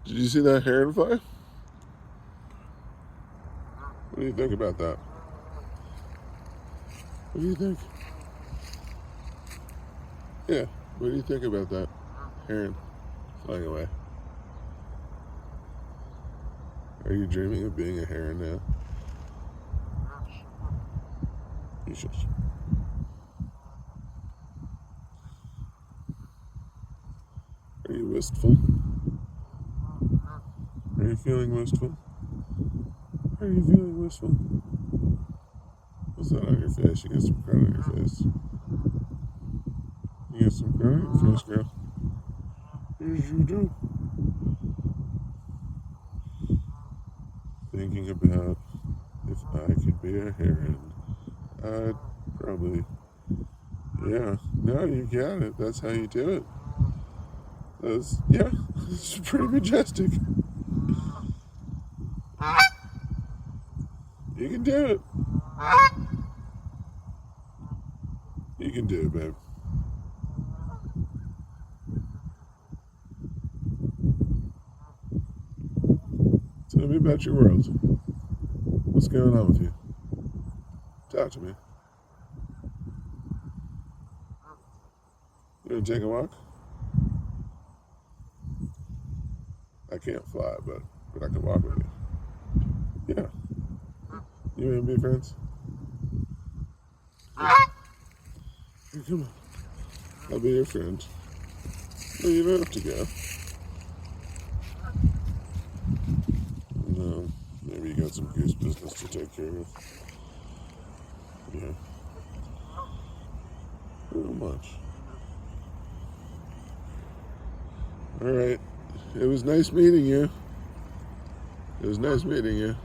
Did you see that heron fly? What do you think about that? What do you think? Yeah, what do you think about that heron flying away? Are you dreaming of being a heron now? You should. Are you wistful? Are you feeling wistful? Are you feeling wistful? What's that on your face? You got some crown on your face. You got some crown on your face, girl. Yes, you do. Thinking about if I could be a heron, I'd probably. Yeah, no, you got it. That's how you do it. Yeah, it's pretty majestic. You can do it. You can do it, babe. Tell me about your world. What's going on with you? Talk to me. You want to take a walk? I can't fly, but I can walk with you. Yeah. You want to be friends? Here, come on. I'll be your friend. No, you don't have to go. No, maybe you got some goose business to take care of. Yeah. Not much. All right. It was nice meeting you. It was nice meeting you.